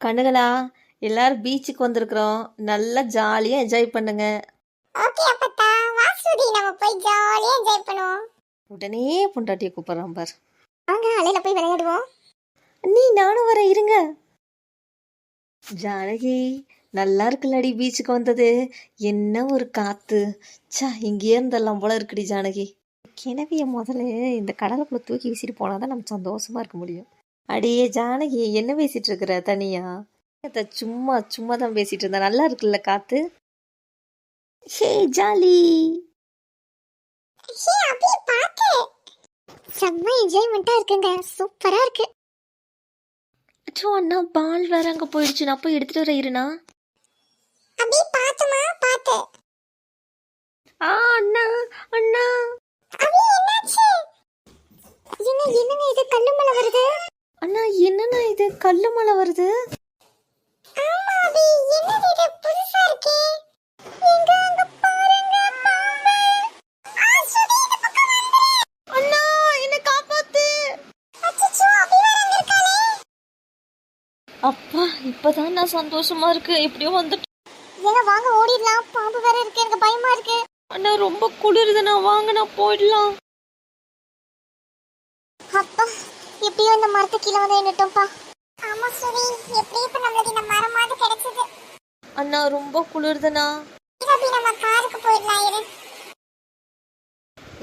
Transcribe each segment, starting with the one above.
கண்ணுகளா, எல்லாரும் பீச்சுக்கு வந்திருக்கிறோம். நல்லா ஜாலியா என்ஜாய் பண்ணுங்க. ஓகே அப்பத்தா, வா சுதி, நம்ம போய் ஜாலியா என்ஜாய் பண்ணுவோம். உடனே பொண்டாட்டியை கூப்பிடுறான் பார். வாங்க அலையில போய் விளையாடுவோம். நீ நானும் வர இருங்க. ஜானகி, நல்லா இருக்குல்லடி பீச்சுக்கு வந்தது. என்ன ஒரு காத்து. சா, இங்கேயே இருந்தெல்லாம் போல இருக்குடி ஜானகி. கிணவிய முதல்ல இந்த கடலுக்குள்ள தூக்கி வீசிட்டு போனாதான் நம்ம சந்தோஷமா இருக்க முடியும். அடியே ஜானகி, என்ன பேசிட்டு இருக்கிற தனியா? சும்மா சும்மா தான் பேசிட்டு இருந்த. நல்லா இருக்குல்ல காத்து. ஹே ஜாலி. ஹே அபி, பாத்து செம்ம என்ஜாய்மெண்டா இருக்குங்க. சூப்பரா இருக்கு. அச்சோ அண்ணா, பால் வேற அங்க போயிடுச்சு. நான் போய் எடுத்துட்டு வர இருனா. அபி பாத்துமா, பாத்து. அண்ணா அண்ணா. அபி என்னாச்சு? என்னங்க இது கல்லு மலை வருது? அண்ணா, என்னண்ணா இது கல்லு மலை வருது? ஆமா அபி, என்னது இது புதுசா இருக்கே? எங்க அங்க பாருங்க, பாம்பு. சுதி, இந்த பக்கம் வந்து. அண்ணா, என்ன காப்பாத்து. அச்சச்சோ, அபி வேற அங்க இருக்காளே. அப்பா, இப்பதான் நான் சந்தோஷமா இருக்கு. எப்படியோ வந்துட்டு. ஏங்க வாங்க ஓடிடலாம், பாம்பு வேற இருக்கு, எனக்கு பயமா இருக்கு. அண்ணா, ரொம்ப குளிருதுண்ணா, வாங்க நான் போயிடலாம். அப்பா, எப்படியோ இந்த மரத்து கீழே வந்து நின்னுட்டோம்ப்பா. ஆமா சுவி, எப்படியோ இப்ப நம்மளுக்கு இந்த மரமாவது கிடைச்சது. அண்ணா, ரொம்ப குளிருதுண்ணா. அபி, நம்ம காருக்கு போயிடலாம் இரு.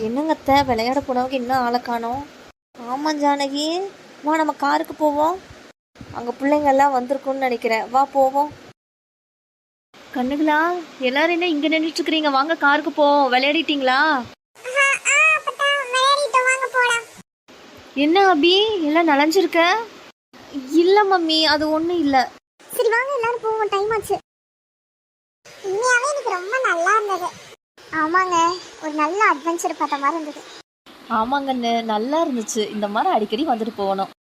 என்னங்கத்த, விளையாட போனவங்க இன்னும் ஆளை காணோம். ஆமா ஜானகி, வா நம்ம காருக்கு போவோம். அங்க பிள்ளைங்க எல்லாம் வந்திருக்கும்னு நினைக்கிறேன். வா போவோம். கண்ணுகளா, எல்லாரும் என்ன இங்க நின்றுட்டு இருக்கிறீங்க? வாங்க காருக்கு போவோம். விளையாடிட்டீங்களா? அப்பதா விளையாடிட்டோம், வாங்க போலாம். என்ன அபி, எல்லாம் நனைஞ்சிருக்க? இல்ல மம்மி, அது ஒண்ணும் இல்ல. சரி வாங்க எல்லாரும் போவோம், டைம் ஆச்சு. உண்மையாவே எனக்கு ரொம்ப நல்லா இருந்தது. ஆமாங்க, ஒரு நல்ல அட்வென்ச்சர் பார்த்த மாதிரி இருந்தது. ஆமாங்கண்ணு, நல்லா இருந்துச்சு. இந்த மாதிரி அடிக்கடி வந்துட்டு போகணும்.